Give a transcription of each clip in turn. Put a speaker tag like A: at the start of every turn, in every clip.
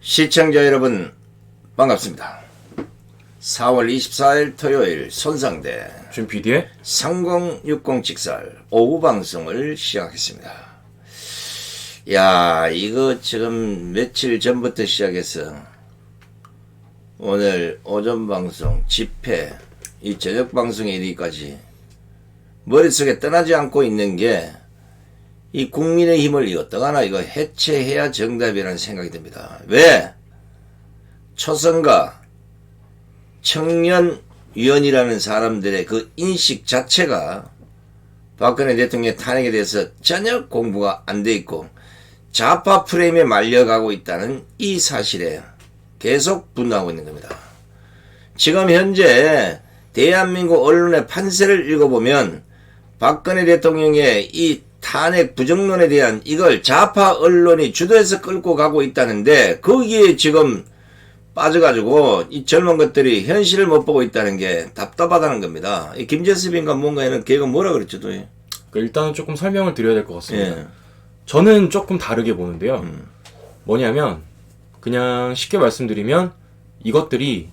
A: 시청자 여러분 반갑습니다. 4월 24일 토요일 손상대
B: 준 PD의
A: 3060 직설 오후 방송을 시작했습니다. 야, 이거 지금 며칠 전부터 시작해서 오늘 오전 방송, 집회, 이 저녁 방송에 이르기까지 머릿속에 떠나지 않고 있는 게 이 국민의힘을 이거 어떡하나 이거 해체해야 정답이라는 생각이 듭니다. 왜? 초선과 청년위원이라는 사람들의 그 인식 자체가 박근혜 대통령의 탄핵에 대해서 전혀 공부가 안 돼 있고 좌파 프레임에 말려가고 있다는 이 사실에 계속 분노하고 있는 겁니다. 지금 현재 대한민국 언론의 판세를 읽어보면 박근혜 대통령의 이 탄핵 부정론에 대한 이걸 좌파 언론이 주도해서 끌고 가고 있다는데 거기에 지금 빠져가지고 이 젊은 것들이 현실을 못 보고 있다는 게 답답하다는 겁니다. 이 김재섭인가 뭔가에는 걔가 뭐라 그랬죠, 또?
B: 일단은 조금 설명을 드려야 될 것 같습니다.
A: 예.
B: 저는 조금 다르게 보는데요. 뭐냐면 그냥 쉽게 말씀드리면 이것들이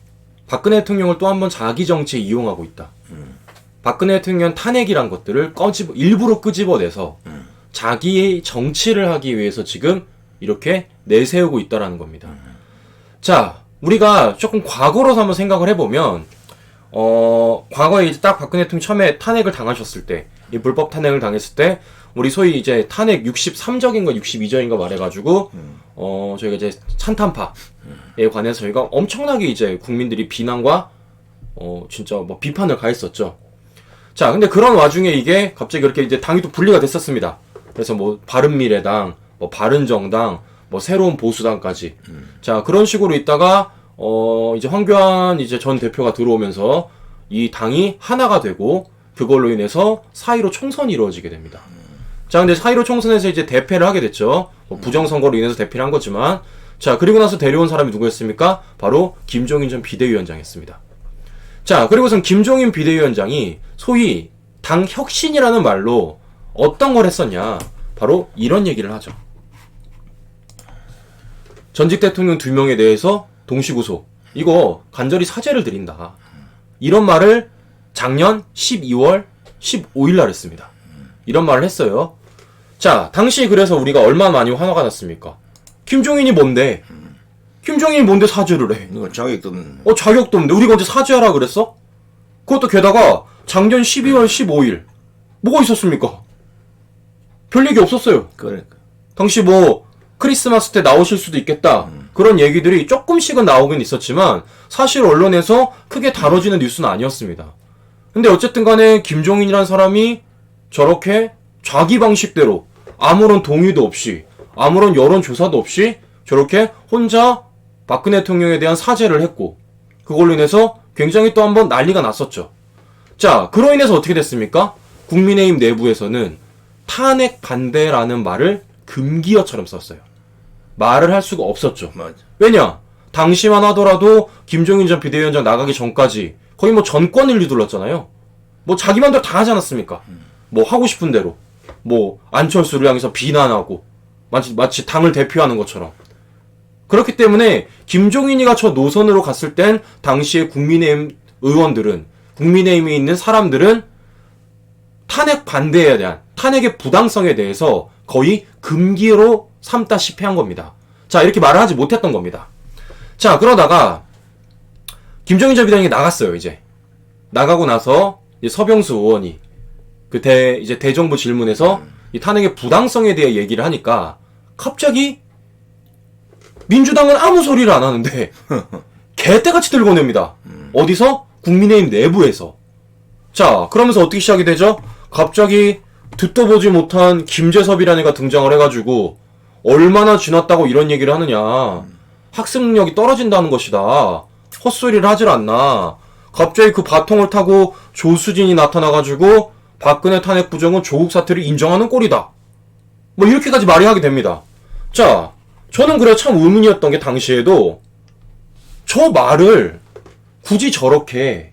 B: 박근혜 대통령을 또 한 번 자기 정치에 이용하고 있다. 박근혜 대통령 탄핵이란 것들을 일부러 끄집어내서 자기의 정치를 하기 위해서 지금 이렇게 내세우고 있다라는 겁니다. 자, 우리가 조금 과거로서 한번 생각을 해보면 과거에 이제 딱 박근혜 대통령이 처음에 탄핵을 당하셨을 때, 이 불법 탄핵을 당했을 때 우리 소위 이제 탄핵 63적인가 62적인가 말해가지고 저희가 이제 찬탄파에 관해서 저희가 엄청나게 이제 국민들이 비난과 진짜 뭐 비판을 가했었죠. 자, 근데 그런 와중에 이게 갑자기 이렇게 이제 당이 또 분리가 됐었습니다. 그래서 뭐 바른미래당, 뭐 바른정당, 뭐 새로운 보수당까지. 자, 그런 식으로 있다가 이제 황교안 이제 전 대표가 들어오면서 이 당이 하나가 되고 그걸로 인해서 4.15 총선이 이루어지게 됩니다. 자, 근데 4.15 총선에서 이제 대패를 하게 됐죠. 뭐 부정선거로 인해서 대패를 한 거지만, 자, 그리고 나서 데려온 사람이 누구였습니까? 바로 김종인 전 비대위원장이었습니다. 자, 그리고선 김종인 비대위원장이 소위 당 혁신이라는 말로 어떤 걸 했었냐? 바로 이런 얘기를 하죠. 전직 대통령 2명에 대해서 동시구속. 이거 간절히 사죄를 드린다. 이런 말을 작년 12월 15일 날 했습니다. 이런 말을 했어요. 자, 당시 그래서 우리가 얼마나 많이 화가 났습니까? 김종인이 뭔데? 김종인이 뭔데 사죄를 해?
A: 이거 자격도 없는.
B: 자격도 없는데 우리가 언제 사죄하라 그랬어? 그것도 게다가 작년 12월 15일 뭐가 있었습니까? 별 얘기 없었어요.
A: 그러니까.
B: 당시 뭐 크리스마스 때 나오실 수도 있겠다. 그런 얘기들이 조금씩은 나오긴 있었지만 사실 언론에서 크게 다뤄지는 뉴스는 아니었습니다. 근데 어쨌든 간에 김종인이라는 사람이 저렇게 자기 방식대로 아무런 동의도 없이 아무런 여론조사도 없이 저렇게 혼자 박근혜 대통령에 대한 사죄를 했고 그걸로 인해서 굉장히 또 한번 난리가 났었죠. 자, 그로 인해서 어떻게 됐습니까? 국민의힘 내부에서는 탄핵 반대라는 말을 금기어처럼 썼어요. 말을 할 수가 없었죠.
A: 맞아.
B: 왜냐? 당시만 하더라도 김종인 전 비대위원장 나가기 전까지 거의 뭐 전권을 휘둘렀잖아요. 뭐 자기 맘대로 다 하지 않았습니까? 뭐 하고 싶은 대로. 뭐 안철수를 향해서 비난하고 마치 당을 대표하는 것처럼. 그렇기 때문에 김종인이가 저 노선으로 갔을 땐 당시에 국민의힘 의원들은, 국민의힘에 있는 사람들은 탄핵 반대에 대한, 탄핵의 부당성에 대해서 거의 금기로 삼다시피 한 겁니다. 자, 이렇게 말을 하지 못했던 겁니다. 자, 그러다가 김종인 전 비대위원장이 나갔어요. 이제 나가고 나서 이제 서병수 의원이 이제 대정부 질문에서 이 탄핵의 부당성에 대해 얘기를 하니까 갑자기 민주당은 아무 소리를 안 하는데 개떼같이 들고 냅니다. 어디서? 국민의힘 내부에서. 자, 그러면서 어떻게 시작이 되죠? 갑자기 듣도 보지 못한 김재섭이라는 애가 등장을 해가지고 얼마나 지났다고 이런 얘기를 하느냐. 학습력이 떨어진다는 것이다. 헛소리를 하질 않나. 갑자기 그 바통을 타고 조수진이 나타나가지고 박근혜 탄핵 부정은 조국 사태를 인정하는 꼴이다. 뭐 이렇게까지 말이 하게 됩니다. 자, 저는 그래 참 의문이었던 게 당시에도 저 말을 굳이 저렇게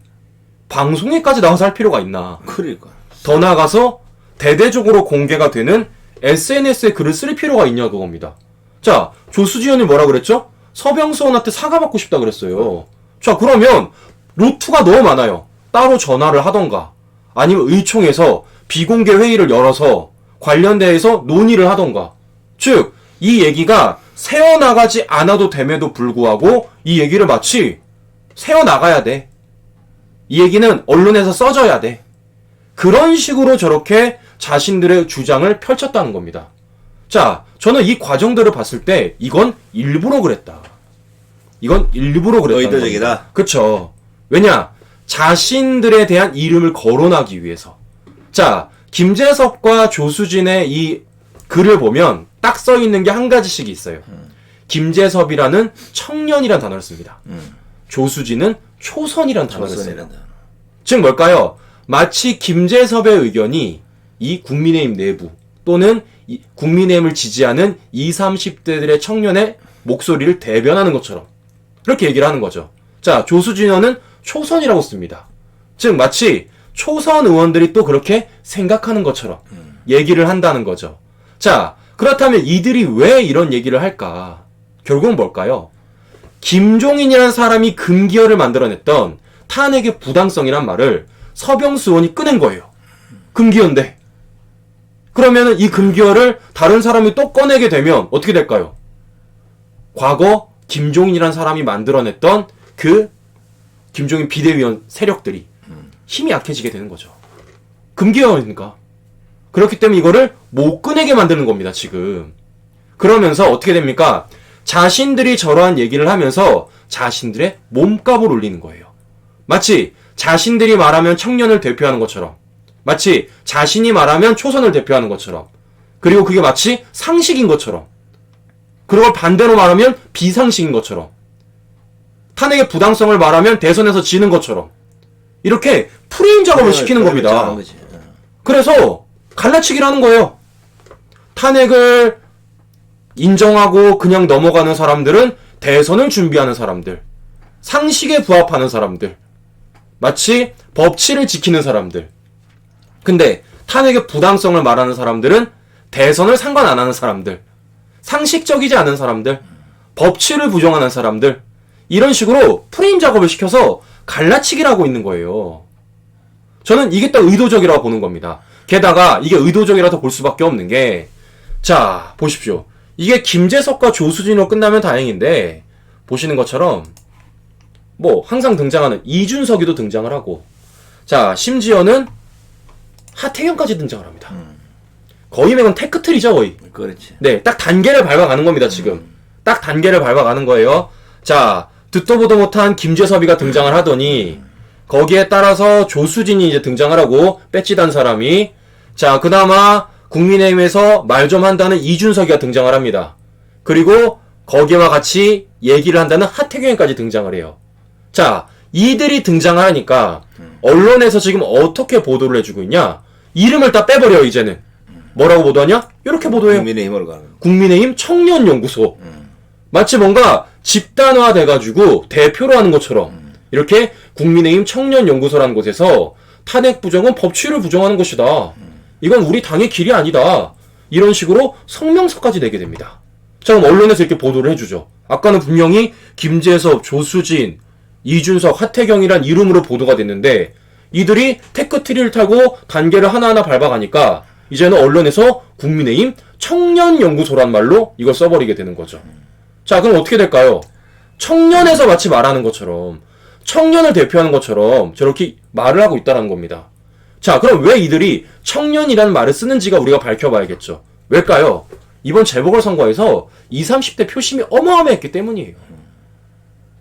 B: 방송에까지 나와서 할 필요가 있나.
A: 그러니까.
B: 더 나아가서 대대적으로 공개가 되는 SNS에 글을 쓸 필요가 있냐 그겁니다. 자, 조수진 의원이 뭐라 그랬죠? 서병수 의원한테 사과받고 싶다 그랬어요. 자, 그러면 루트가 너무 많아요. 따로 전화를 하던가 아니면 의총에서 비공개 회의를 열어서 관련돼서 논의를 하던가. 즉, 이 얘기가 새어나가지 않아도 됨에도 불구하고 이 얘기를 마치 새어나가야 돼. 이 얘기는 언론에서 써져야 돼. 그런 식으로 저렇게 자신들의 주장을 펼쳤다는 겁니다. 자, 저는 이 과정들을 봤을 때 이건 일부러 그랬다. 이건 일부러 그랬다.
A: 의도적이다.
B: 그쵸. 왜냐? 자신들에 대한 이름을 거론하기 위해서. 자, 김재섭과 조수진의 이 글을 보면 딱 써 있는 게 한 가지씩 있어요. 김재섭이라는 청년이란 단어를 씁니다. 조수진은 초선이란 단어를 써요.
A: 조선이란다.
B: 즉 뭘까요? 마치 김재섭의 의견이 이 국민의힘 내부 또는 이 국민의힘을 지지하는 20, 30대들의 청년의 목소리를 대변하는 것처럼 그렇게 얘기를 하는 거죠. 자, 조수진 의원은 초선이라고 씁니다. 즉 마치 초선 의원들이 또 그렇게 생각하는 것처럼 얘기를 한다는 거죠. 자, 그렇다면 이들이 왜 이런 얘기를 할까? 결국은 뭘까요? 김종인이라는 사람이 금기어를 만들어냈던 탄핵의 부당성이란 말을 서병수 의원이 꺼낸 거예요. 금기어인데. 그러면 이 금기어를 다른 사람이 또 꺼내게 되면 어떻게 될까요? 과거 김종인이라는 사람이 만들어냈던 그 김종인 비대위원 세력들이 힘이 약해지게 되는 거죠. 금기어니까. 그렇기 때문에 이거를 못 꺼내게 만드는 겁니다, 지금. 그러면서 어떻게 됩니까? 자신들이 저러한 얘기를 하면서 자신들의 몸값을 올리는 거예요. 마치 자신들이 말하면 청년을 대표하는 것처럼, 마치 자신이 말하면 초선을 대표하는 것처럼, 그리고 그게 마치 상식인 것처럼, 그리고 반대로 말하면 비상식인 것처럼, 탄핵의 부당성을 말하면 대선에서 지는 것처럼, 이렇게 프레임 작업을 시키는 겁니다. 그래서 갈라치기를 하는 거예요. 탄핵을 인정하고 그냥 넘어가는 사람들은 대선을 준비하는 사람들, 상식에 부합하는 사람들, 마치 법치를 지키는 사람들. 근데 탄핵의 부당성을 말하는 사람들은 대선을 상관 안 하는 사람들, 상식적이지 않은 사람들, 법치를 부정하는 사람들, 이런 식으로 프레임 작업을 시켜서 갈라치기를 하고 있는 거예요. 저는 이게 또 의도적이라고 보는 겁니다. 게다가 이게 의도적이라서 볼 수밖에 없는 게, 자, 보십시오. 이게 김재섭과 조수진으로 끝나면 다행인데, 보시는 것처럼 뭐 항상 등장하는 이준석이도 등장을 하고, 자, 심지어는 하태경까지 등장을 합니다. 거의 맥은 테크트리죠, 거의.
A: 그렇지.
B: 네, 딱 단계를 밟아가는 겁니다, 지금. 딱 단계를 밟아가는 거예요. 자, 듣도 보도 못한 김재섭이가 등장을 하더니, 거기에 따라서 조수진이 이제 등장을 하고, 빼찌단 사람이, 자, 그나마 국민의힘에서 말 좀 한다는 이준석이가 등장을 합니다. 그리고 거기와 같이 얘기를 한다는 하태경까지 등장을 해요. 자, 이들이 등장을 하니까 언론에서 지금 어떻게 보도를 해주고 있냐? 이름을 다 빼버려요, 이제는. 뭐라고 보도하냐? 이렇게 보도해요.
A: 국민의힘으로 가는.
B: 국민의힘 청년연구소. 마치 뭔가 집단화 돼가지고 대표로 하는 것처럼 이렇게 국민의힘 청년연구소라는 곳에서 탄핵 부정은 법치를 부정하는 것이다. 이건 우리 당의 길이 아니다. 이런 식으로 성명서까지 내게 됩니다. 자, 그럼 언론에서 이렇게 보도를 해주죠. 아까는 분명히 김재섭, 조수진, 이준석, 하태경이란 이름으로 보도가 됐는데 이들이 테크트리를 타고 단계를 하나하나 밟아가니까 이제는 언론에서 국민의힘 청년연구소란 말로 이걸 써버리게 되는 거죠. 자, 그럼 어떻게 될까요? 청년에서 마치 말하는 것처럼, 청년을 대표하는 것처럼 저렇게 말을 하고 있다는 겁니다. 자, 그럼 왜 이들이 청년이라는 말을 쓰는지가 우리가 밝혀봐야겠죠. 왜일까요? 이번 재보궐선거에서 20, 30대 표심이 어마어마했기 때문이에요.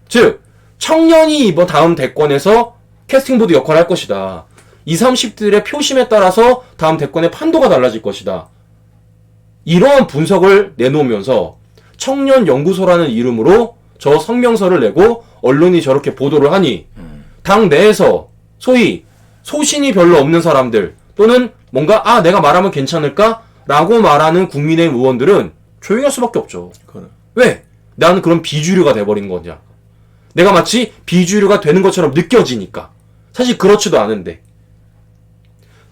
B: 즉, 청년이 이번 다음 대권에서 캐스팅보드 역할을 할 것이다. 20, 30대들의 표심에 따라서 다음 대권의 판도가 달라질 것이다. 이러한 분석을 내놓으면서 청년연구소라는 이름으로 저 성명서를 내고 언론이 저렇게 보도를 하니 당 내에서 소위 소신이 별로 없는 사람들 또는 뭔가 내가 말하면 괜찮을까? 라고 말하는 국민의힘 의원들은 조용히 할 수밖에 없죠.
A: 그래.
B: 왜? 나는 그런 비주류가 돼버린 거냐. 내가 마치 비주류가 되는 것처럼 느껴지니까. 사실 그렇지도 않은데.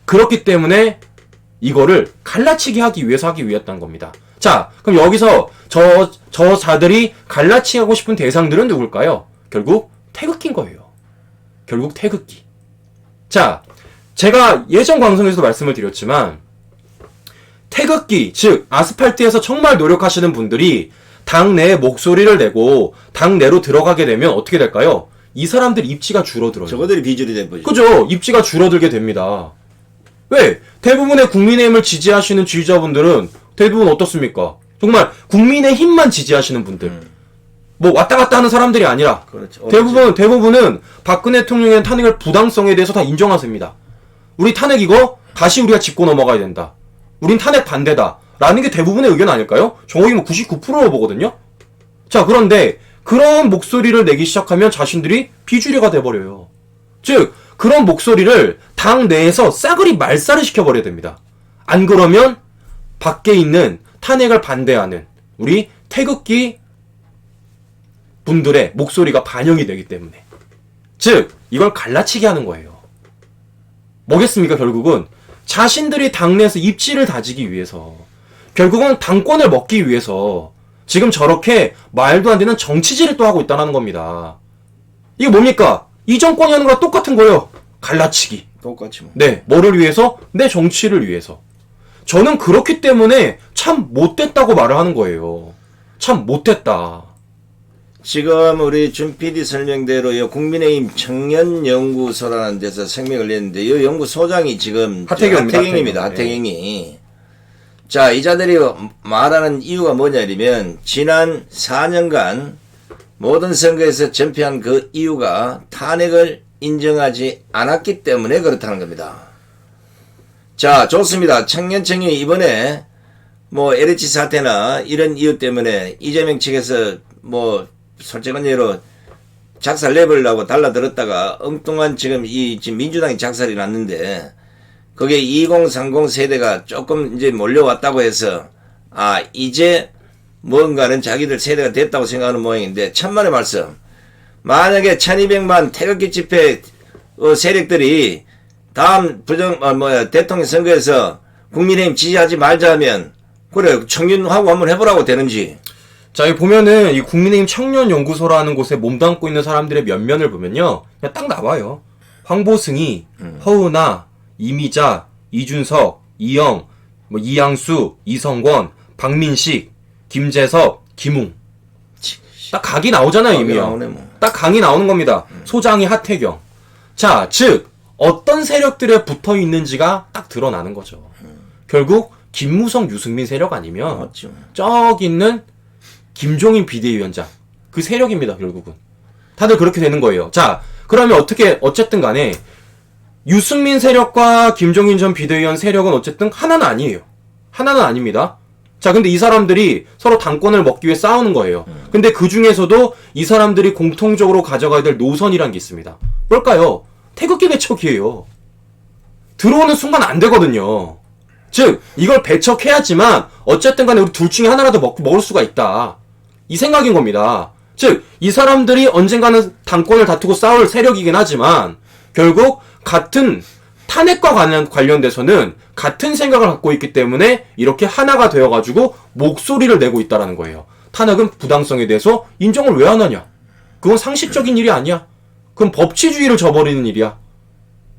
B: 그렇기 때문에 이거를 갈라치기 하기 위해서 하기 위했다는 겁니다. 자, 그럼 여기서 저 자들이 갈라치하고 싶은 대상들은 누굴까요? 결국 태극기인 거예요. 결국 태극기. 자, 제가 예전 방송에서도 말씀을 드렸지만 태극기, 즉 아스팔트에서 정말 노력하시는 분들이 당내에 목소리를 내고 당내로 들어가게 되면 어떻게 될까요? 이 사람들 입지가 줄어들어요.
A: 저거들이 비주얼이 된 거죠.
B: 그죠? 입지가 줄어들게 됩니다. 왜? 대부분의 국민의힘을 지지하시는 지지자분들은 대부분 어떻습니까? 정말 국민의힘만 지지하시는 분들. 뭐 왔다 갔다 하는 사람들이 아니라
A: 그렇죠.
B: 대부분은 박근혜 대통령의 탄핵을 부당성에 대해서 다 인정하십니다. 우리 탄핵 이거 다시 우리가 짚고 넘어가야 된다. 우린 탄핵 반대다. 라는 게 대부분의 의견 아닐까요? 거의 뭐 99%로 보거든요. 자, 그런데 그런 목소리를 내기 시작하면 자신들이 비주류가 돼버려요. 즉 그런 목소리를 당 내에서 싸그리 말살을 시켜버려야 됩니다. 안 그러면 밖에 있는 탄핵을 반대하는 우리 태극기 분들의 목소리가 반영이 되기 때문에 즉 이걸 갈라치게 하는 거예요. 뭐겠습니까? 결국은 자신들이 당내에서 입지를 다지기 위해서 결국은 당권을 먹기 위해서 지금 저렇게 말도 안 되는 정치질을 또 하고 있다는 겁니다. 이게 뭡니까? 이 정권이 하는 거랑 똑같은 거예요. 갈라치기.
A: 똑같이 뭐.
B: 네, 뭐를 위해서? 내 정치를 위해서. 저는 그렇기 때문에 참 못됐다고 말을 하는 거예요. 참 못됐다.
A: 지금 우리 준 PD 설명대로 국민의힘 청년연구소라는 데서 생명을 냈는데 이 연구소장이 지금 하태경입니다. 하태경이. 자, 이 자들이 말하는 이유가 뭐냐면 지난 4년간 모든 선거에서 전패한 그 이유가 탄핵을 인정하지 않았기 때문에 그렇다는 겁니다. 자, 좋습니다. 청년청이 이번에 뭐 LH 사태나 이런 이유 때문에 이재명 측에서 뭐 솔직한 예로 작살 내버리려고 달라들었다가 엉뚱한 지금 민주당이 작살이 났는데 거기에 2030 세대가 조금 이제 몰려왔다고 해서 이제 뭔가는 자기들 세대가 됐다고 생각하는 모양인데 천만의 말씀. 만약에 1200만 태극기 집회 세력들이 다음 대통령 선거에서 국민의힘 지지하지 말자면 그래 청년하고 한번 해보라고 되는지.
B: 자, 여기 보면은 이 국민의힘 청년연구소라는 곳에 몸담고 있는 사람들의 면면을 보면요, 그냥 딱 나와요. 황보승이, 허은하, 이미자, 이준석, 이영, 이양수, 이성권, 박민식, 김재섭, 김웅. 딱 각이 나오잖아요, 이미요.
A: 나오네, 뭐.
B: 딱 각이 나오는 겁니다. 소장이 하태경. 자, 즉 어떤 세력들에 붙어 있는지가 딱 드러나는 거죠. 결국 김무성, 유승민 세력 아니면
A: 맞죠.
B: 저기 있는 김종인 비대위원장 그 세력입니다. 결국은 다들 그렇게 되는 거예요. 자, 그러면 어쨌든 간에 유승민 세력과 김종인 전 비대위원 세력은 어쨌든 하나는 아니에요. 하나는 아닙니다. 자, 근데 이 사람들이 서로 당권을 먹기 위해 싸우는 거예요. 근데 그 중에서도 이 사람들이 공통적으로 가져가야 될 노선이란 게 있습니다. 뭘까요? 태극기 배척이에요. 들어오는 순간 안 되거든요. 즉 이걸 배척해야지만 어쨌든 간에 우리 둘 중에 하나라도 먹을 수가 있다. 이 생각인 겁니다. 즉 이 사람들이 언젠가는 당권을 다투고 싸울 세력이긴 하지만 결국 같은 탄핵과 관련돼서는 같은 생각을 갖고 있기 때문에 이렇게 하나가 되어가지고 목소리를 내고 있다라는 거예요. 탄핵은 부당성에 대해서 인정을 왜 안 하냐? 그건 상식적인 일이 아니야. 그건 법치주의를 저버리는 일이야.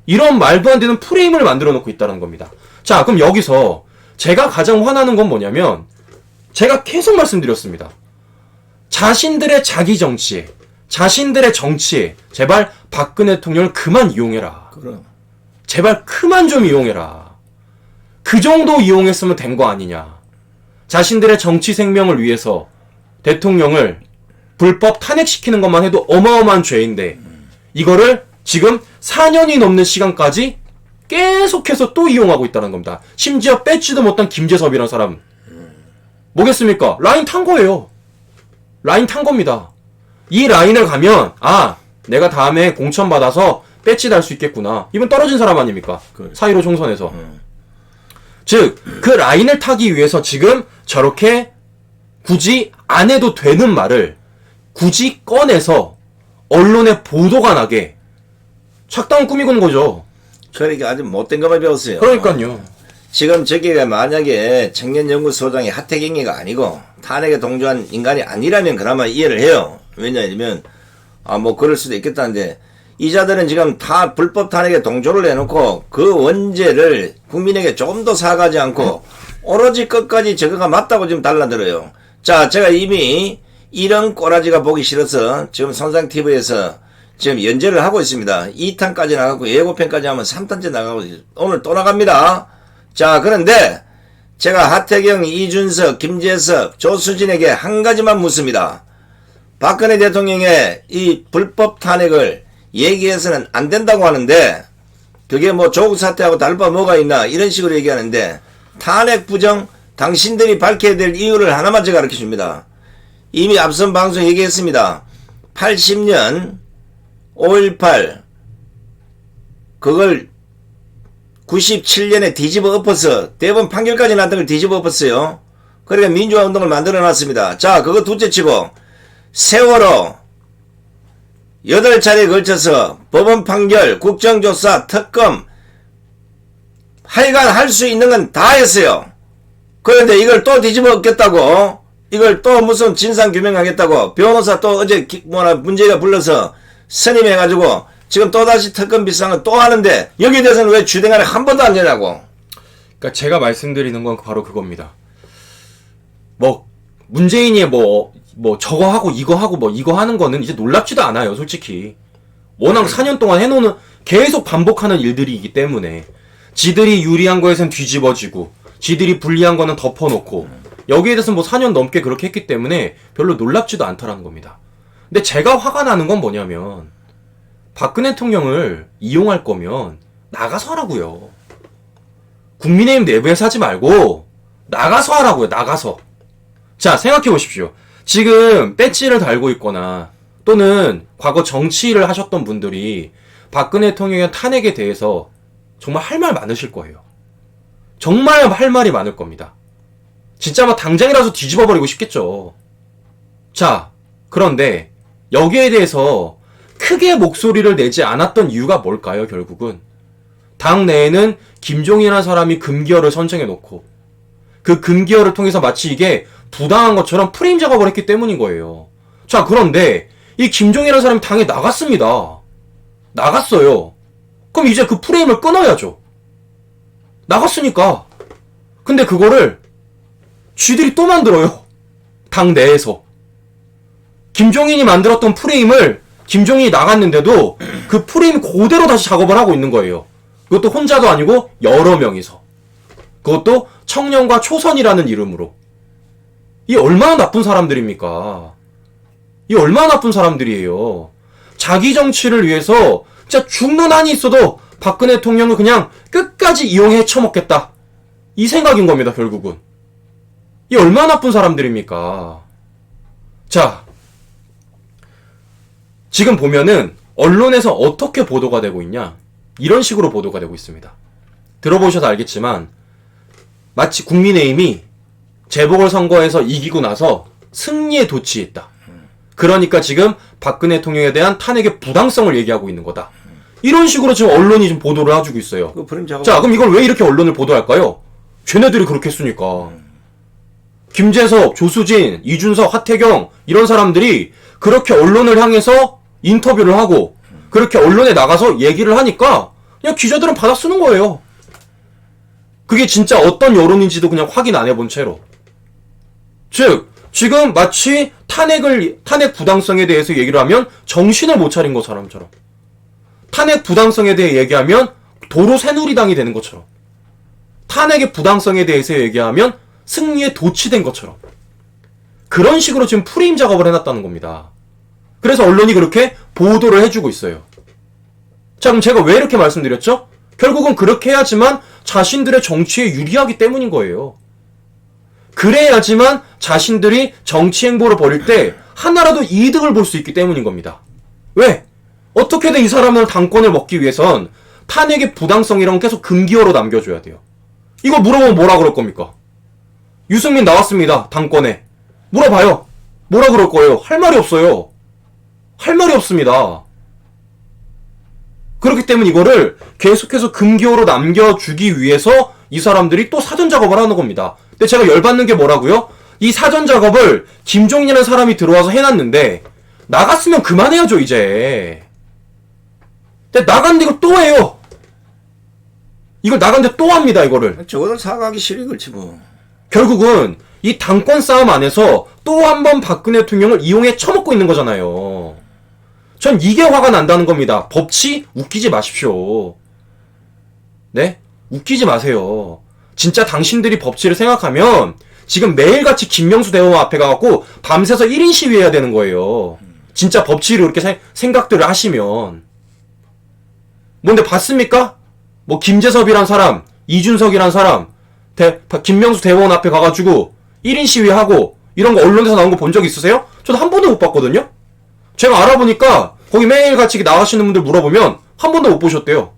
B: 이런 말도 안 되는 프레임을 만들어 놓고 있다는 겁니다. 자, 그럼 여기서 제가 가장 화나는 건 뭐냐면 제가 계속 말씀드렸습니다. 자신들의 자기 정치에, 자신들의 정치에 제발 박근혜 대통령을 그만 이용해라.
A: 그럼.
B: 제발 그만 좀 이용해라. 그 정도 이용했으면 된 거 아니냐. 자신들의 정치 생명을 위해서 대통령을 불법 탄핵시키는 것만 해도 어마어마한 죄인데 이거를 지금 4년이 넘는 시간까지 계속해서 또 이용하고 있다는 겁니다. 심지어 뺏지도 못한 김재섭이라는 사람 뭐겠습니까? 라인 탄 거예요. 라인 탄 겁니다. 이 라인을 가면 내가 다음에 공천 받아서 배지 달 수 있겠구나. 이분 떨어진 사람 아닙니까? 4.15 총선에서. 즉 그 라인을 타기 위해서 지금 저렇게 굳이 안 해도 되는 말을 굳이 꺼내서 언론에 보도가 나게 착당을 꾸미고 있는 거죠.
A: 그러니까 아주 못된 것만 배웠어요.
B: 그러니까요.
A: 지금 저기가 만약에 청년연구소장이 하태경이가 아니고 탄핵에 동조한 인간이 아니라면 그나마 이해를 해요. 왜냐하면 뭐 그럴 수도 있겠다는데 이자들은 지금 다 불법 탄핵에 동조를 해놓고 그 원죄를 국민에게 조금 더 사과하지 않고 오로지 끝까지 저거가 맞다고 지금 달라들어요. 자, 제가 이미 이런 꼬라지가 보기 싫어서 지금 선상TV에서 지금 연재를 하고 있습니다. 2탄까지 나가고 예고편까지 하면 3탄째 나가고 오늘 또 나갑니다. 자, 그런데 제가 하태경, 이준석, 김재섭, 조수진에게 한 가지만 묻습니다. 박근혜 대통령의 이 불법 탄핵을 얘기해서는 안 된다고 하는데 그게 뭐 조국 사태하고 다를 바 뭐가 있나 이런 식으로 얘기하는데 탄핵 부정 당신들이 밝혀야 될 이유를 하나만 제가 가르쳐 줍니다. 이미 앞선 방송 얘기했습니다. 80년 5.18 그걸 97년에 뒤집어 엎어서 대법원 판결까지 났던 걸 뒤집어 엎었어요. 그러니까 민주화 운동을 만들어 놨습니다. 자, 그거 둘째치고 세월호 8차례에 걸쳐서 법원 판결, 국정조사, 특검 하여간 할 수 있는 건 다 했어요. 그런데 이걸 또 뒤집어 엎겠다고 이걸 또 무슨 진상규명하겠다고 변호사 또 어제 문제가 불러서 선임해가지고 지금 또다시 특검 비슷한 거 또 하는데 여기에 대해서는 왜 주댕아리 한 번도 안 내냐고.
B: 그러니까 제가 말씀드리는 건 바로 그겁니다. 뭐 문재인이 뭐 저거 하고 이거 하고 뭐 이거 하는 거는 이제 놀랍지도 않아요, 솔직히. 워낙 4년 동안 해놓는 계속 반복하는 일들이기 때문에 지들이 유리한 거에선 뒤집어지고 지들이 불리한 거는 덮어놓고 여기에 대해서 뭐 4년 넘게 그렇게 했기 때문에 별로 놀랍지도 않다라는 겁니다. 근데 제가 화가 나는 건 뭐냐면 박근혜 대통령을 이용할 거면 나가서 하라고요. 국민의힘 내부에서 하지 말고 나가서 하라고요. 나가서. 자, 생각해 보십시오. 지금 배지를 달고 있거나 또는 과거 정치를 하셨던 분들이 박근혜 대통령의 탄핵에 대해서 정말 할 말 많으실 거예요. 정말 할 말이 많을 겁니다. 진짜 막 당장이라서 뒤집어버리고 싶겠죠. 자, 그런데 여기에 대해서 크게 목소리를 내지 않았던 이유가 뭘까요, 결국은? 당 내에는 김종인이라는 사람이 금기어를 선정해놓고 그 금기어를 통해서 마치 이게 부당한 것처럼 프레임 작업을 했기 때문인 거예요. 자, 그런데 이 김종인이라는 사람이 당에 나갔습니다. 나갔어요. 그럼 이제 그 프레임을 끊어야죠. 나갔으니까. 근데 그거를 쥐들이 또 만들어요. 당 내에서. 김종인이 만들었던 프레임을 김종인이 나갔는데도 그 프레임 그대로 다시 작업을 하고 있는 거예요. 그것도 혼자도 아니고 여러 명이서. 그것도 청년과 초선이라는 이름으로. 이 얼마나 나쁜 사람들입니까? 이 얼마나 나쁜 사람들이에요. 자기 정치를 위해서 진짜 죽는 한이 있어도 박근혜 대통령을 그냥 끝까지 이용해 쳐먹겠다. 이 생각인 겁니다, 결국은. 이 얼마나 나쁜 사람들입니까? 자, 지금 보면은 언론에서 어떻게 보도가 되고 있냐? 이런 식으로 보도가 되고 있습니다. 들어보셔서 알겠지만 마치 국민의힘이 재보궐선거에서 이기고 나서 승리에 도취했다. 그러니까 지금 박근혜 대통령에 대한 탄핵의 부당성을 얘기하고 있는 거다. 이런 식으로 지금 언론이 좀 보도를 해주고 있어요. 자, 그럼 이걸 왜 이렇게 언론을 보도할까요? 쟤네들이 그렇게 했으니까. 김재섭, 조수진, 이준석, 하태경 이런 사람들이 그렇게 언론을 향해서 인터뷰를 하고 그렇게 언론에 나가서 얘기를 하니까 그냥 기자들은 받아 쓰는 거예요. 그게 진짜 어떤 여론인지도 그냥 확인 안 해본 채로. 즉, 지금 마치 탄핵 부당성에 대해서 얘기를 하면 정신을 못 차린 것처럼. 탄핵 부당성에 대해 얘기하면 도로 새누리당이 되는 것처럼. 탄핵의 부당성에 대해서 얘기하면 승리에 도취된 것처럼. 그런 식으로 지금 프레임 작업을 해놨다는 겁니다. 그래서 언론이 그렇게 보도를 해주고 있어요. 자, 그럼 제가 왜 이렇게 말씀드렸죠? 결국은 그렇게 해야지만 자신들의 정치에 유리하기 때문인 거예요. 그래야지만 자신들이 정치 행보를 벌일 때 하나라도 이득을 볼 수 있기 때문인 겁니다. 왜? 어떻게든 이 사람을 당권을 먹기 위해선 탄핵의 부당성이랑 계속 금기어로 남겨줘야 돼요. 이거 물어보면 뭐라 그럴 겁니까? 유승민 나왔습니다. 당권에. 물어봐요. 뭐라 그럴 거예요? 할 말이 없어요. 할 말이 없습니다. 그렇기 때문에 이거를 계속해서 금기어로 남겨주기 위해서 이 사람들이 또 사전 작업을 하는 겁니다. 근데 제가 열받는 게 뭐라고요? 이 사전 작업을 김종인이라는 사람이 들어와서 해놨는데 나갔으면 그만해야죠 이제. 근데 나갔는데 이걸 또 해요. 이걸 나갔는데 또 합니다 이거를.
A: 적어도 사과하기 싫이 그렇지 뭐.
B: 결국은 이 당권 싸움 안에서 또 한 번 박근혜 대통령을 이용해 처먹고 있는 거잖아요. 전 이게 화가 난다는 겁니다. 법치 웃기지 마십시오. 네? 웃기지 마세요. 진짜 당신들이 법치를 생각하면 지금 매일같이 김명수 대원 앞에 가갖고 밤새서 1인 시위해야 되는 거예요. 진짜 법치를 이렇게 생각들을 하시면. 뭔데 봤습니까? 뭐 김재섭이란 사람, 이준석이란 사람, 김명수 대원 앞에 가가지고 1인 시위하고 이런 거 언론에서 나온 거 본 적 있으세요? 저도 한 번도 못 봤거든요? 제가 알아보니까 거기 매일같이 나가시는 분들 물어보면 한 번도 못 보셨대요.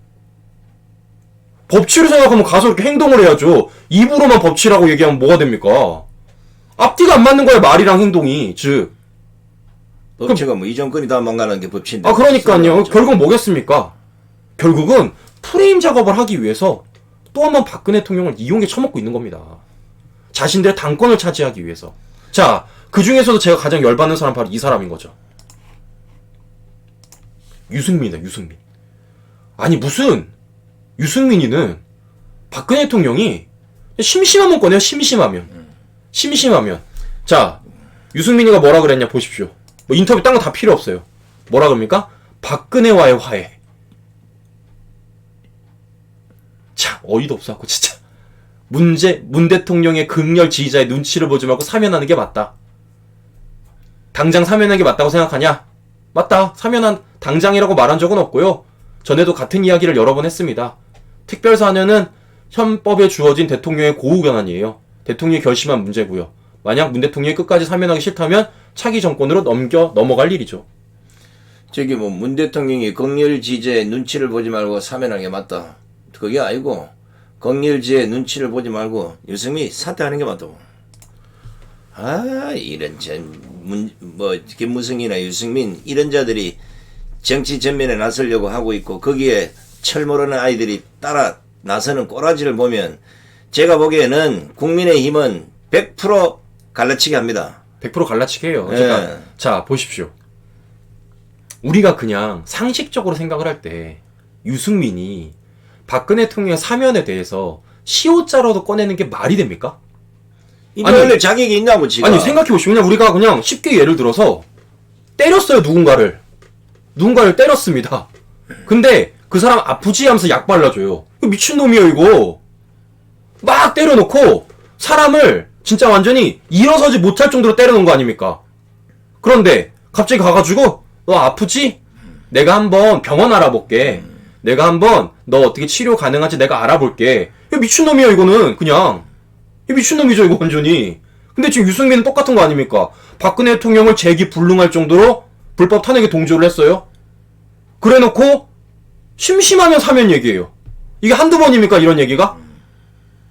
B: 법치를 생각하면 가서 이렇게 행동을 해야죠. 입으로만 법치라고 얘기하면 뭐가 됩니까? 앞뒤가 안 맞는 거예요, 말이랑 행동이. 즉.
A: 법치가 뭐 이전권이 다 망가는 게 법치인데.
B: 아, 그러니까요. 결국은 뭐겠습니까? 결국은 프레임 작업을 하기 위해서 또 한 번 박근혜 대통령을 이용해 처먹고 있는 겁니다. 자신들의 당권을 차지하기 위해서. 자, 그 중에서도 제가 가장 열받는 사람 바로 이 사람인 거죠. 유승민이다, 유승민. 아니, 무슨, 유승민이는 박근혜 대통령이 심심하면 꺼내요, 심심하면. 심심하면. 자, 유승민이가 뭐라 그랬냐, 보십시오. 뭐 인터뷰 딴 거 다 필요 없어요. 뭐라 그럽니까? 박근혜와의 화해. 참, 어이도 없어갖고, 진짜. 문 대통령의 극렬 지지자의 눈치를 보지 말고 사면하는 게 맞다. 당장 사면하는 게 맞다고 생각하냐? 맞다. 사면한 당장이라고 말한 적은 없고요. 전에도 같은 이야기를 여러 번 했습니다. 특별사면은 헌법에 주어진 대통령의 고유 권한이에요. 대통령이 결심한 문제고요. 만약 문 대통령이 끝까지 사면하기 싫다면 차기 정권으로 넘어갈 일이죠.
A: 저기 뭐 문 대통령이 극렬 지지의 눈치를 보지 말고 사면하는 게 맞다. 그게 아니고 극렬지의 눈치를 보지 말고 유승민이 사퇴하는 게 맞다고. 아, 이런 김무성이나 유승민 이런 자들이 정치 전면에 나서려고 하고 있고 거기에 철 모르는 아이들이 따라 나서는 꼬라지를 보면 제가 보기에는 국민의힘은 100% 갈라치기 합니다.
B: 100% 갈라치기 해요.
A: 네.
B: 자, 보십시오. 우리가 그냥 상식적으로 생각을 할 때 유승민이 박근혜 대통령의 사면에 대해서 시호자로도 꺼내는 게 말이 됩니까?
A: 이런 자격이 있냐고 지금.
B: 아니, 생각해보시면 그냥 우리가 그냥 쉽게 예를 들어서 때렸어요, 누군가를 때렸습니다. 근데 그 사람 아프지 하면서 약 발라줘요. 이거 미친놈이에요 이거. 막 때려놓고 사람을 진짜 완전히 일어서지 못할 정도로 때려놓은 거 아닙니까? 그런데 갑자기 가가지고 너 아프지? 내가 한번 병원 알아볼게. 내가 한번 너 어떻게 치료 가능한지 내가 알아볼게. 이거 미친놈이에요 이거는. 그냥 이거 미친놈이죠 이거 완전히. 근데 지금 유승민은 똑같은 거 아닙니까? 박근혜 대통령을 재기 불능할 정도로 불법 탄핵에 동조를 했어요. 그래놓고 심심하면 사면 얘기예요. 이게 한두 번입니까 이런 얘기가?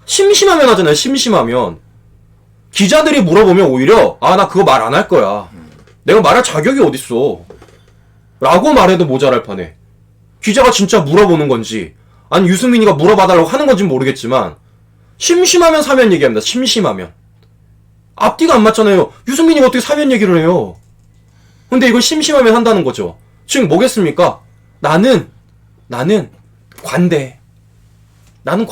B: 심심하면 하잖아요. 심심하면. 기자들이 물어보면 오히려 나 그거 말 안 할 거야. 내가 말할 자격이 어딨어. 라고 말해도 모자랄 판에 기자가 진짜 물어보는 건지 아니 유승민이가 물어봐달라고 하는 건지 모르겠지만 심심하면 사면 얘기합니다. 심심하면. 앞뒤가 안 맞잖아요. 유승민이가 어떻게 사면 얘기를 해요. 근데 이걸 심심하면 한다는 거죠. 지금 뭐겠습니까? 나는 관대. 나는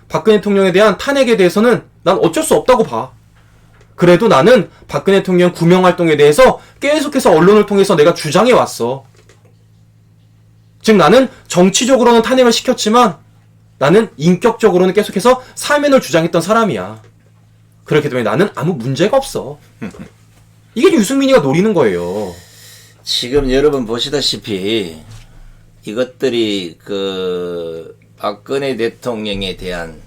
B: 박근혜 대통령에 대한 탄핵에 대해서는 난 어쩔 수 없다고 봐. 그래도 나는 박근혜 대통령 구명활동에 대해서 계속해서 언론을 통해서 내가 주장해 왔어. 즉 나는 정치적으로는 탄핵을 시켰지만 나는 인격적으로는 계속해서 사면을 주장했던 사람이야. 그렇기 때문에 나는 아무 문제가 없어. 이게 유승민이가 노리는 거예요.
A: 지금 여러분 보시다시피 이것들이 박근혜 대통령에 대한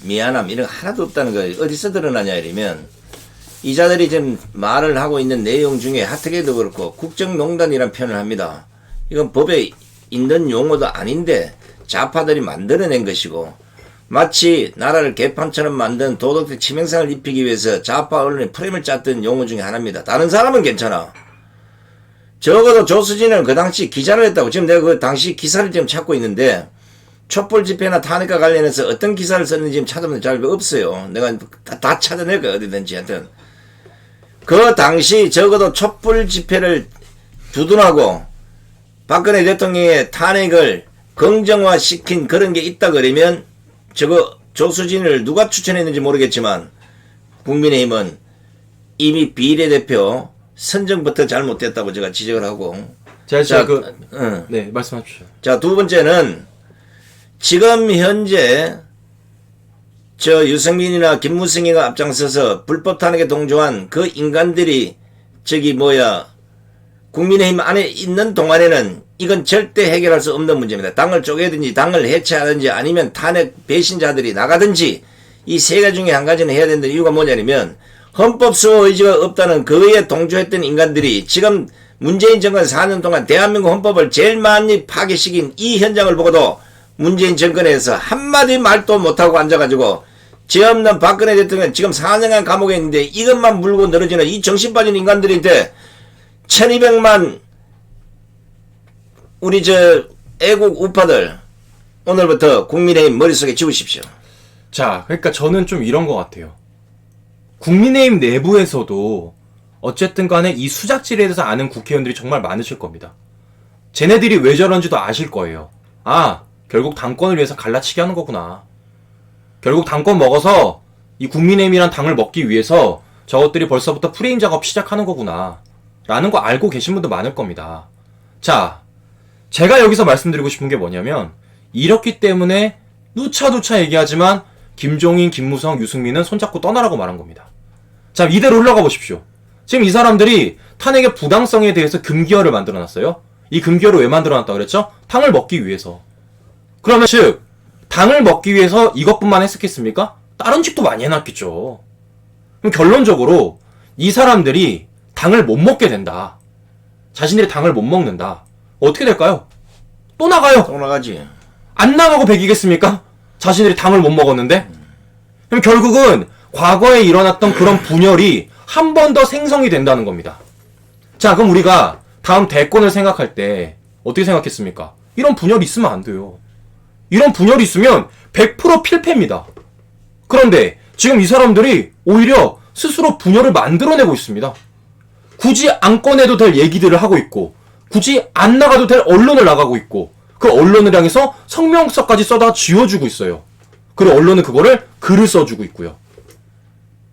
A: 미안함 이런 거 하나도 없다는 거예요. 어디서 드러나냐 이러면 이자들이 지금 말을 하고 있는 내용 중에 하트게도 그렇고 국정농단이라는 표현을 합니다. 이건 법에 있는 용어도 아닌데 좌파들이 만들어낸 것이고 마치 나라를 개판처럼 만든 도덕적 치명상을 입히기 위해서 좌파 언론의 프레임을 짰던 용어 중에 하나입니다. 다른 사람은 괜찮아. 적어도 조수진은 그 당시 기자를 했다고. 지금 내가 그 당시 기사를 지금 찾고 있는데 촛불 집회나 탄핵과 관련해서 어떤 기사를 썼는지 지금 찾아보면 잘 없어요. 내가 다 찾아낼 거야, 어디든지. 하여튼. 그 당시 적어도 촛불 집회를 두둔하고 박근혜 대통령의 탄핵을 긍정화시킨 그런 게 있다 그러면 저거 조수진을 누가 추천했는지 모르겠지만 국민의힘은 이미 비례대표 선정부터 잘못됐다고 제가 지적을 하고.
B: 제가 네, 말씀하십시오.
A: 자, 두 번째는 지금 현재 저 유승민이나 김무성이가 앞장서서 불법 탄핵에 동조한 그 인간들이 국민의힘 안에 있는 동안에는 이건 절대 해결할 수 없는 문제입니다. 당을 쪼개든지 당을 해체하든지 아니면 탄핵 배신자들이 나가든지 이 세 가지 중에 한 가지는 해야 되는 이유가 뭐냐면 헌법 수호 의지가 없다는 그에 동조했던 인간들이 지금 문재인 정권 4년 동안 대한민국 헌법을 제일 많이 파괴시킨 이 현장을 보고도 문재인 정권에서 한마디 말도 못하고 앉아가지고 죄 없는 박근혜 대통령 지금 4년간 감옥에 있는데 이것만 물고 늘어지는 이 정신 빠진 인간들인데 1200만 우리 애국 우파들 오늘부터 국민의힘 머릿속에 집으십시오.
B: 자, 그러니까 저는 좀 이런 것 같아요. 국민의힘 내부에서도 어쨌든 간에 이 수작질에 대해서 아는 국회의원들이 정말 많으실 겁니다. 쟤네들이 왜 저런지도 아실 거예요. 아, 결국 당권을 위해서 갈라치기 하는 거구나. 결국 당권 먹어서 이 국민의힘이란 당을 먹기 위해서 저것들이 벌써부터 프레임 작업 시작하는 거구나. 라는 거 알고 계신 분도 많을 겁니다. 자, 제가 여기서 말씀드리고 싶은 게 뭐냐면 이렇기 때문에 누차누차 얘기하지만 김종인, 김무성, 유승민은 손잡고 떠나라고 말한 겁니다. 자, 이대로 흘러가 보십시오. 지금 이 사람들이 탄핵의 부당성에 대해서 금기어를 만들어놨어요. 이 금기어를 왜 만들어놨다고 그랬죠? 당을 먹기 위해서. 그러면 즉 당을 먹기 위해서 이것뿐만 했었겠습니까? 다른 짓도 많이 해놨겠죠. 그럼 결론적으로 이 사람들이 당을 못 먹게 된다. 자신들이 당을 못 먹는다. 어떻게 될까요? 또 나가요.
A: 또 나가지.
B: 안 나가고 배기겠습니까? 자신들이 당을 못 먹었는데? 그럼 결국은 과거에 일어났던 그런 분열이 한 번 더 생성이 된다는 겁니다. 자, 그럼 우리가 다음 대권을 생각할 때 어떻게 생각했습니까? 이런 분열이 있으면 안 돼요. 이런 분열이 있으면 100% 필패입니다. 그런데 지금 이 사람들이 오히려 스스로 분열을 만들어내고 있습니다. 굳이 안 꺼내도 될 얘기들을 하고 있고 굳이 안 나가도 될 언론을 나가고 있고 그 언론을 향해서 성명서까지 써다 쥐어주고 있어요. 그리고 언론은 그거를 글을 써주고 있고요.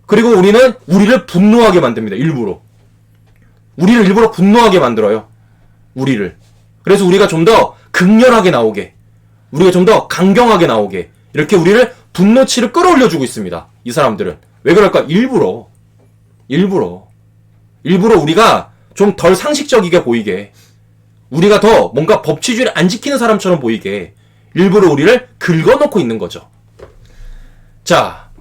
B: 그리고 우리를 분노하게 만듭니다. 일부러. 우리를 일부러 분노하게 만들어요. 우리를. 그래서 우리가 좀 더 극렬하게 나오게, 우리가 좀 더 강경하게 나오게 이렇게 우리를 분노치를 끌어올려주고 있습니다. 이 사람들은. 왜 그럴까? 일부러 우리가 좀 덜 상식적이게 보이게, 우리가 더 뭔가 법치주의를 안 지키는 사람처럼 보이게 일부러 우리를 긁어놓고 있는 거죠. 자,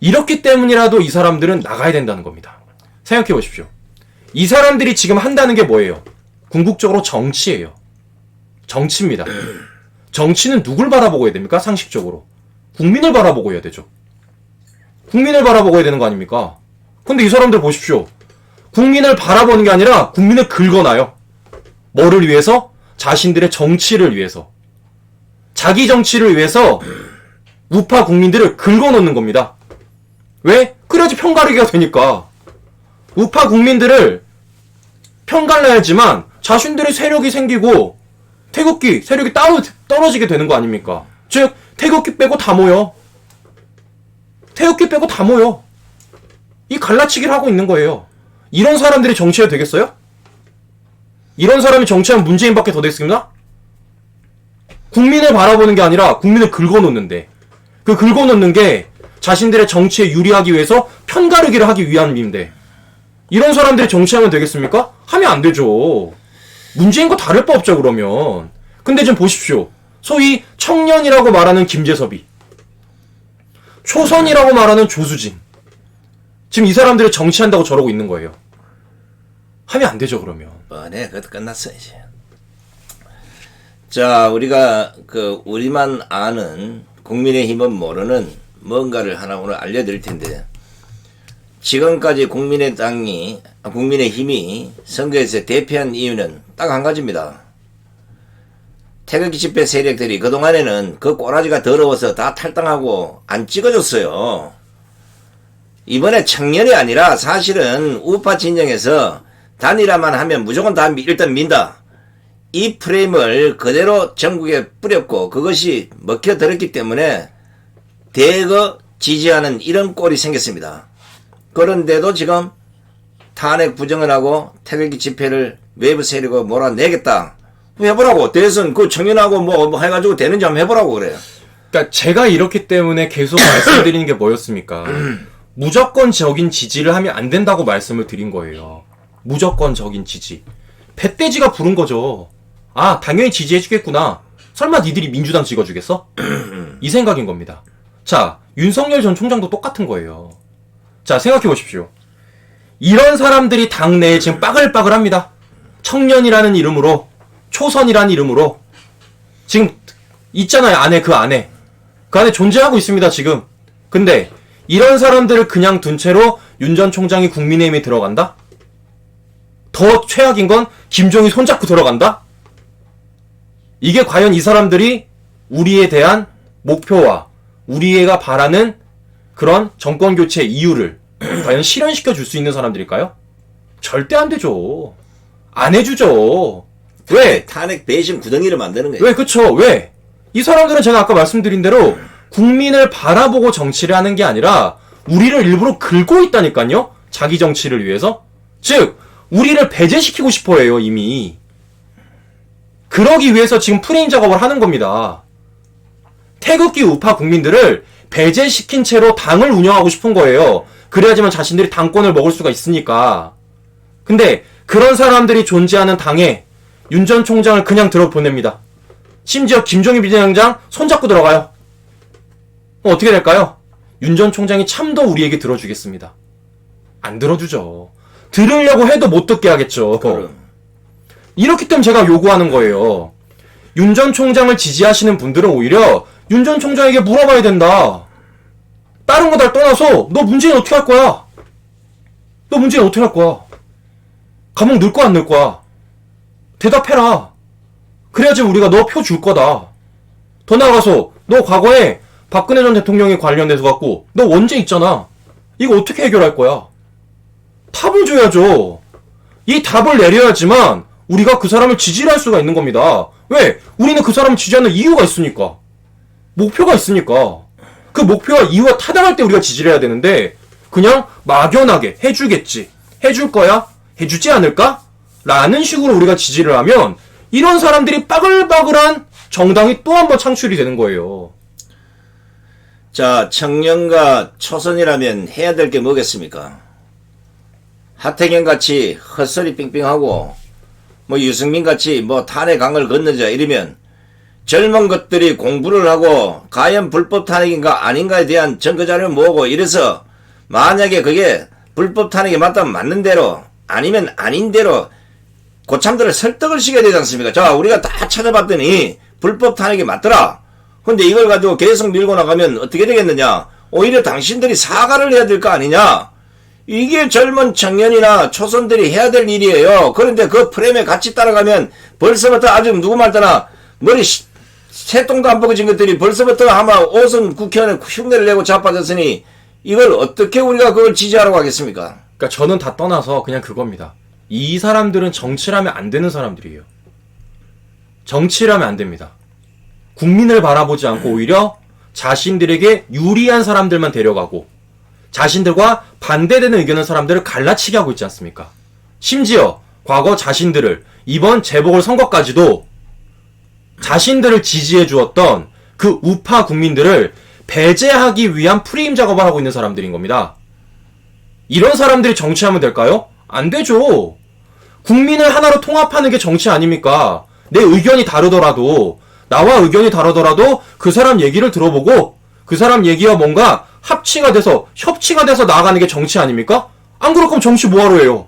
B: 이렇기 때문이라도 이 사람들은 나가야 된다는 겁니다. 생각해 보십시오. 이 사람들이 지금 한다는 게 뭐예요? 궁극적으로 정치예요. 정치입니다. 정치는 누굴 바라보고 해야 됩니까? 상식적으로. 국민을 바라보고 해야 되죠. 국민을 바라보고 해야 되는 거 아닙니까? 근데 이 사람들 보십시오. 국민을 바라보는 게 아니라 국민을 긁어놔요. 뭐를 위해서? 자신들의 정치를 위해서. 자기 정치를 위해서 우파 국민들을 긁어놓는 겁니다. 왜? 그래야지 편가르기가 되니까. 우파 국민들을 편갈라야지만 자신들의 세력이 생기고 태극기, 세력이 떨어지게 되는 거 아닙니까? 즉, 태극기 빼고 다 모여. 태극기 빼고 다 모여. 이 갈라치기를 하고 있는 거예요. 이런 사람들이 정치해도 되겠어요? 이런 사람이 정치하면 문재인밖에 더 되겠습니다? 국민을 바라보는 게 아니라 국민을 긁어놓는데 그 긁어놓는 게 자신들의 정치에 유리하기 위해서 편가르기를 하기 위함인데 이런 사람들이 정치하면 되겠습니까? 하면 안 되죠. 문재인과 다를 바 없죠 그러면. 근데 좀 보십시오. 소위 청년이라고 말하는 김재섭이, 초선이라고 말하는 조수진, 지금 이 사람들이 정치한다고 저러고 있는 거예요. 하면 안 되죠 그러면.
A: 네, 그것도 끝났어 이제. 자, 우리가 우리만 아는 국민의힘은 모르는 뭔가를 하나 오늘 알려드릴 텐데, 지금까지 국민의힘이 선거에서 대패한 이유는 딱 한 가지입니다. 태극기 집회 세력들이 그동안에는 그 꼬라지가 더러워서 다 탈당하고 안 찍어줬어요. 이번에 청년이 아니라 사실은 우파 진영에서 단일화만 하면 무조건 다 일단 민다. 이 프레임을 그대로 전국에 뿌렸고 그것이 먹혀들었기 때문에 대거 지지하는 이런 꼴이 생겼습니다. 그런데도 지금 탄핵 부정을 하고 태극기 집회를 외부 세력으로 몰아내겠다. 해보라고. 대선 그 청년하고 뭐 해가지고 되는지 한번 해보라고 그래요.
B: 그러니까 제가 이렇기 때문에 계속 말씀드리는 게 뭐였습니까? 무조건적인 지지를 하면 안 된다고 말씀을 드린 거예요. 무조건적인 지지. 배떼지가 부른 거죠. 아, 당연히 지지해주겠구나. 설마 니들이 민주당 찍어주겠어? 이 생각인 겁니다. 자, 윤석열 전 총장도 똑같은 거예요. 자, 생각해 보십시오. 이런 사람들이 당내에 지금 빠글빠글 합니다. 청년이라는 이름으로, 초선이라는 이름으로. 지금 있잖아요, 안에 그 안에. 그 안에 존재하고 있습니다, 지금. 근데 이런 사람들을 그냥 둔 채로 윤 전 총장이 국민의힘에 들어간다? 더 최악인 건 김종인 손잡고 들어간다? 이게 과연 이 사람들이 우리에 대한 목표와 우리가 바라는 그런 정권교체 이유를 과연 실현시켜 줄 수 있는 사람들일까요? 절대 안 되죠. 안 해주죠. 왜?
A: 탄핵 배신 구덩이를 만드는 거예요.
B: 왜? 그쵸. 왜? 이 사람들은 제가 아까 말씀드린 대로 국민을 바라보고 정치를 하는 게 아니라 우리를 일부러 긁고 있다니까요? 자기 정치를 위해서? 즉, 우리를 배제시키고 싶어 해요, 이미. 그러기 위해서 지금 프레임 작업을 하는 겁니다. 태극기 우파 국민들을 배제시킨 채로 당을 운영하고 싶은 거예요. 그래야지만 자신들이 당권을 먹을 수가 있으니까. 근데 그런 사람들이 존재하는 당에 윤 전 총장을 그냥 들어보냅니다. 심지어 김종인 비대위원장 손잡고 들어가요. 어떻게 될까요? 윤 전 총장이 참 더 우리에게 들어주겠습니다. 안 들어주죠. 들으려고 해도 못 듣게 하겠죠. 이렇기 때문에 제가 요구하는 거예요. 윤 전 총장을 지지하시는 분들은 오히려 윤 전 총장에게 물어봐야 된다. 다른 거 다 떠나서 너 문재인 어떻게 할 거야? 너 문재인 어떻게 할 거야? 감옥 넣을 거야 안 넣을 거야? 대답해라. 그래야지 우리가 너 표 줄 거다. 더 나아가서 너 과거에 박근혜 전 대통령에 관련해서 갖고 너 원죄 있잖아. 이거 어떻게 해결할 거야? 답을 줘야죠. 이 답을 내려야지만 우리가 그 사람을 지지할 수가 있는 겁니다. 왜? 우리는 그 사람을 지지하는 이유가 있으니까. 목표가 있으니까. 그 목표와 이유가 타당할 때 우리가 지지를 해야 되는데 그냥 막연하게 해주겠지. 해줄 거야? 해주지 않을까? 라는 식으로 우리가 지지를 하면 이런 사람들이 빠글빠글한 정당이 또 한 번 창출이 되는 거예요.
A: 자, 청년과 초선이라면 해야 될 게 뭐겠습니까? 하태경 같이 헛소리 빙빙하고 뭐 유승민 같이 뭐 탄핵 강을 건너자 이러면 젊은 것들이 공부를 하고 과연 불법 탄핵인가 아닌가에 대한 증거자료를 모으고 이래서 만약에 그게 불법 탄핵이 맞다면 맞는 대로 아니면 아닌 대로 고참들을 설득을 시켜야 되지 않습니까? 자, 우리가 다 찾아봤더니 불법 탄핵이 맞더라. 근데 이걸 가지고 계속 밀고 나가면 어떻게 되겠느냐? 오히려 당신들이 사과를 해야 될 거 아니냐? 이게 젊은 청년이나 초선들이 해야 될 일이에요. 그런데 그 프레임에 같이 따라가면 벌써부터 아주 누구 말따나 머리 새똥도 안 벗겨진 것들이 벌써부터 아마 오선 국회의원에 흉내를 내고 자빠졌으니 이걸 어떻게 우리가 그걸 지지하라고 하겠습니까?
B: 그러니까 저는 다 떠나서 그냥 그겁니다. 이 사람들은 정치를 하면 안 되는 사람들이에요. 정치를 하면 안 됩니다. 국민을 바라보지 않고 오히려 자신들에게 유리한 사람들만 데려가고 자신들과 반대되는 의견의 사람들을 갈라치게 하고 있지 않습니까? 심지어 과거 자신들을 이번 재보궐선거까지도 자신들을 지지해 주었던 그 우파 국민들을 배제하기 위한 프레임 작업을 하고 있는 사람들인 겁니다. 이런 사람들이 정치하면 될까요? 안 되죠. 국민을 하나로 통합하는 게 정치 아닙니까? 내 의견이 다르더라도 나와 의견이 다르더라도 그 사람 얘기를 들어보고 그 사람 얘기와 뭔가 합치가 돼서 협치가 돼서 나아가는 게 정치 아닙니까? 안 그럴 거면 정치 뭐하러 해요?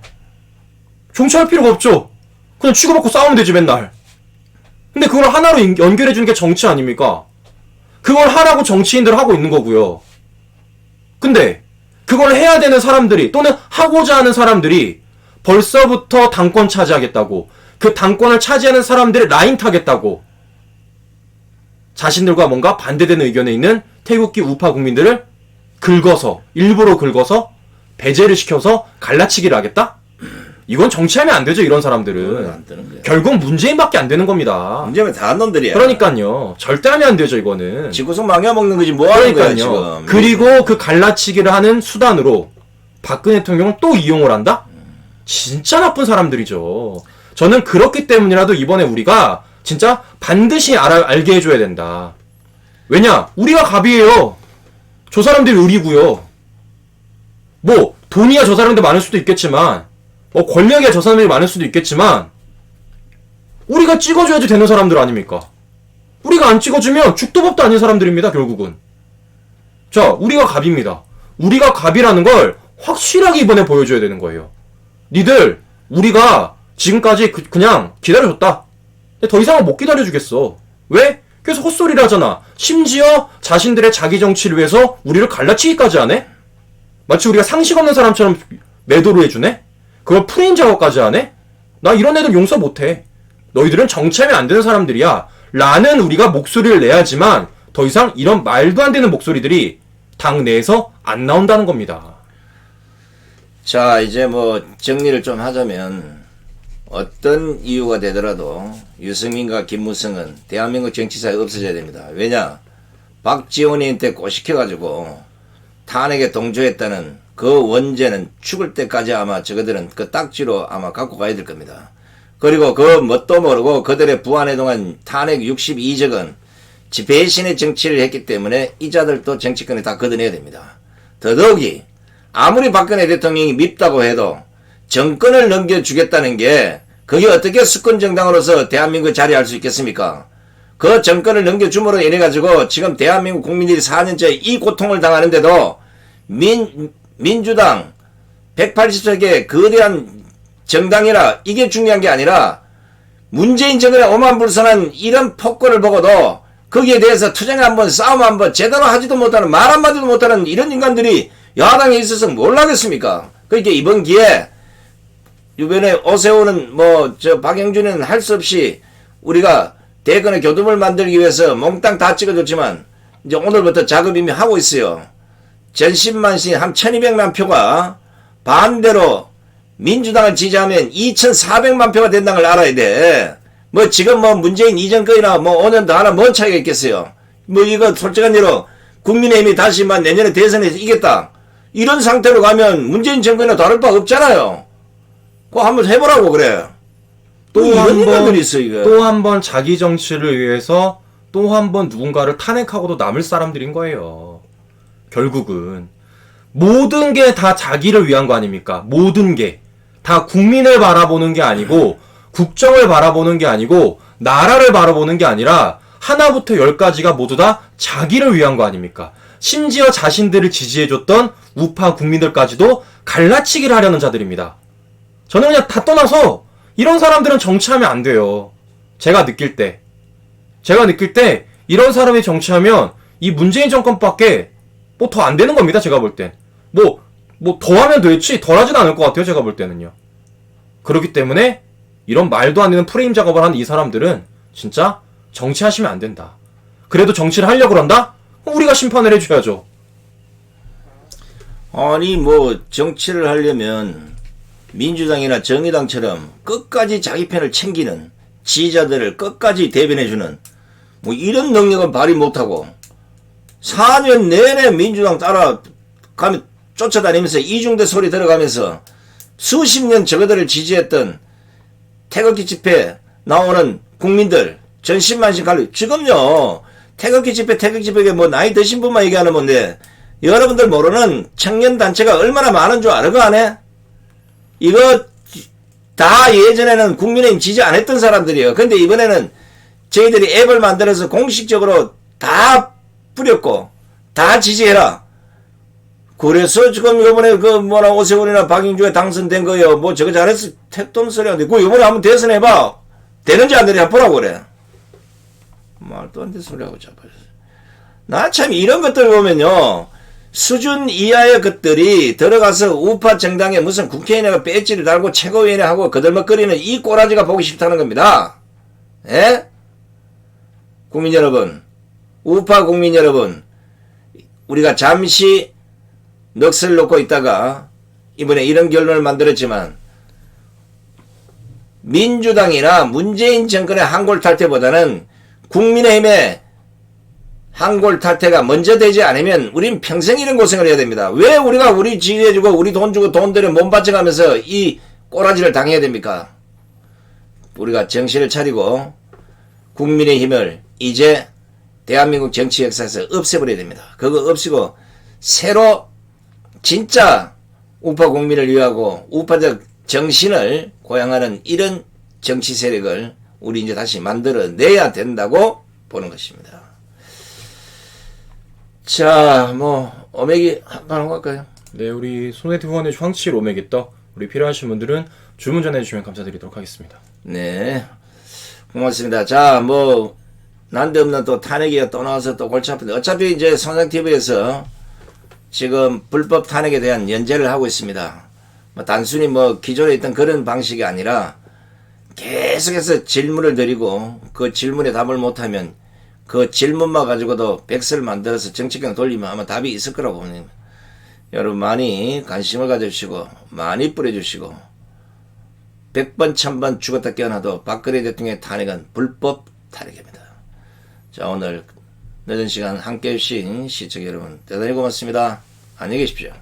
B: 정치할 필요가 없죠. 그냥 치고받고 싸우면 되지 맨날. 근데 그걸 하나로 연결해주는 게 정치 아닙니까? 그걸 하라고 정치인들 하고 있는 거고요. 근데 그걸 해야 되는 사람들이 또는 하고자 하는 사람들이 벌써부터 당권 차지하겠다고 그 당권을 차지하는 사람들의 라인 타겠다고 자신들과 뭔가 반대되는 의견에 있는 태극기 우파 국민들을 일부러 긁어서 배제를 시켜서 갈라치기를 하겠다? 이건 정치하면 안 되죠, 이런 사람들은.
A: 안 되는 거야.
B: 결국 문재인밖에 안 되는 겁니다.
A: 문제는 다 한 놈들이야.
B: 그러니까요. 절대 하면 안 되죠, 이거는.
A: 지구성 망해먹는 거지 뭐 하는 거야 지금.
B: 그러니까요. 그리고 그 갈라치기를 하는 수단으로 박근혜 대통령을 또 이용을 한다? 진짜 나쁜 사람들이죠. 저는 그렇기 때문이라도 이번에 우리가 진짜 반드시 알게 해줘야 된다. 왜냐? 우리가 갑이에요. 저 사람들이 을이고요. 뭐 돈이야 저 사람들 많을 수도 있겠지만 권력이야 저 사람들이 많을 수도 있겠지만 우리가 찍어줘야지 되는 사람들 아닙니까? 우리가 안 찍어주면 죽도 밥도 아닌 사람들입니다, 결국은. 자, 우리가 갑입니다. 우리가 갑이라는 걸 확실하게 이번에 보여줘야 되는 거예요. 니들 우리가 지금까지 그냥 기다려줬다. 근데 더 이상은 못 기다려주겠어. 왜? 계속 헛소리를 하잖아. 심지어 자신들의 자기 정치를 위해서 우리를 갈라치기까지 하네? 마치 우리가 상식 없는 사람처럼 매도를 해주네? 그걸 프레임 작업까지 하네? 나 이런 애들 용서 못해. 너희들은 정치하면 안 되는 사람들이야. 라는 우리가 목소리를 내야지만 더 이상 이런 말도 안 되는 목소리들이 당 내에서 안 나온다는 겁니다.
A: 자, 이제 뭐 정리를 좀 하자면 어떤 이유가 되더라도 유승민과 김무성은 대한민국 정치사에 없어져야 됩니다. 왜냐? 박지원이한테 꼬시켜가지고 탄핵에 동조했다는 그 원죄는 죽을 때까지 아마 저거들은 그 딱지로 아마 갖고 가야 될 겁니다. 그리고 그 뭣도 모르고 그들의 부안에 동안 탄핵 62적은 배신의 정치를 했기 때문에 이자들도 정치권에 다 걷어내야 됩니다. 더더욱이 아무리 박근혜 대통령이 밉다고 해도 정권을 넘겨주겠다는 게 그게 어떻게 수권정당으로서 대한민국에 자리할 수 있겠습니까? 그 정권을 넘겨줌으로 인해가지고 지금 대한민국 국민들이 4년째 이 고통을 당하는데도 민주당 180석의 거대한 정당이라 이게 중요한 게 아니라 문재인 정권의 오만불선한 이런 폭거를 보고도 거기에 대해서 투쟁 한번 싸움 한번 제대로 하지도 못하는 말 한마디도 못하는 이런 인간들이 야당에 있어서 뭘 하겠습니까? 그러니까 이번 기회에 이번에 오세훈은 박영준은 할 수 없이 우리가 대권의 교두을 만들기 위해서 몽땅 다 찍어줬지만 이제 오늘부터 작업 이미 하고 있어요. 전신만신 한 1200만 표가 반대로 민주당을 지지하면 2400만 표가 된다는 걸 알아야 돼. 지금 문재인 이전 거이나 5년 더 하나 뭔 차이가 있겠어요. 이거 솔직한 예로 국민의힘이 다시 내년에 대선에서 이겼다. 이런 상태로 가면 문재인 정권이나 다를 바 없잖아요. 그거 한번 해보라고 그래. 또 한
B: 번 자기 정치를 위해서 또 한 번 누군가를 탄핵하고도 남을 사람들인 거예요. 결국은 모든 게 다 자기를 위한 거 아닙니까? 모든 게 다 국민을 바라보는 게 아니고 국정을 바라보는 게 아니고 나라를 바라보는 게 아니라 하나부터 열까지가 모두 다 자기를 위한 거 아닙니까? 심지어 자신들을 지지해줬던 우파 국민들까지도 갈라치기를 하려는 자들입니다. 저는 그냥 다 떠나서 이런 사람들은 정치하면 안 돼요. 제가 느낄 때 이런 사람이 정치하면 이 문재인 정권밖에 더 안 되는 겁니다. 제가 볼 땐. 더 하면 되지 덜 하진 않을 것 같아요. 제가 볼 때는요. 그렇기 때문에 이런 말도 안 되는 프레임 작업을 하는 이 사람들은 진짜 정치하시면 안 된다. 그래도 정치를 하려고 그런다? 우리가 심판을 해줘야죠.
A: 아니 정치를 하려면 민주당이나 정의당처럼 끝까지 자기 편을 챙기는 지지자들을 끝까지 대변해주는 이런 능력은 발휘 못하고 4년 내내 민주당 따라가면 쫓아다니면서 이중대 소리 들어가면서 수십 년 저거들을 지지했던 태극기 집회 나오는 국민들 전신만신 갈리 지금요 태극기 집회 나이 드신 분만 얘기하는 건데 여러분들 모르는 청년단체가 얼마나 많은 줄 알아? 그 안에 이거 다 예전에는 국민의힘 지지 안 했던 사람들이에요. 근데 이번에는 저희들이 앱을 만들어서 공식적으로 다 뿌렸고 다 지지해라. 그래서 지금 이번에 오세훈이나 박영주가 당선된 거요. 저거 잘했어. 택도 소리 하는데 그거 이번에 한번 대선해봐. 되는지 안 되는지 한번 보라고 그래. 말도 안 되는 소리하고 자빠졌어. 나 참 이런 것들 보면요. 수준 이하의 것들이 들어가서 우파 정당에 무슨 국회의원이가 배지를 달고 최고위원회 하고 거들먹거리는 이 꼬라지가 보기 싫다는 겁니다. 예? 국민 여러분, 우파 국민 여러분, 우리가 잠시 넋을 놓고 있다가 이번에 이런 결론을 만들었지만 민주당이나 문재인 정권의 한골 탈퇴보다는 국민의힘의 한골 탈퇴가 먼저 되지 않으면 우린 평생 이런 고생을 해야 됩니다. 왜 우리가 우리 지지해주고 우리 돈 주고 돈 들여 몸 바쳐가면서 이 꼬라지를 당해야 됩니까? 우리가 정신을 차리고 국민의힘을 이제 대한민국 정치 역사에서 없애버려야 됩니다. 그거 없이고 새로 진짜 우파 국민을 위하고 우파적 정신을 고양하는 이런 정치 세력을 우리 이제 다시 만들어내야 된다고 보는 것입니다. 자, 뭐 오메기 한판 하고 갈까요?
B: 네, 우리 손혜태 후원의 황칠 오메기 떡 우리 필요하신 분들은 주문 전해주시면 감사드리도록 하겠습니다.
A: 네, 고맙습니다. 자, 뭐 난데없는 또 탄핵이 또 나와서 또 골치 아픈데 어차피 이제 선상TV에서 지금 불법 탄핵에 대한 연재를 하고 있습니다. 뭐 단순히 뭐 기존에 있던 그런 방식이 아니라 계속해서 질문을 드리고 그 질문에 답을 못하면 그 질문만 가지고도 백서를 만들어서 정치권 돌리면 아마 답이 있을 거라고 봅니다. 여러분 많이 관심을 가져주시고 많이 뿌려주시고 100번 1000번 죽었다 깨어나도 박근혜 대통령의 탄핵은 불법 탄핵입니다. 자, 오늘 늦은 시간 함께 해주신 시청자 여러분 대단히 고맙습니다. 안녕히 계십시오.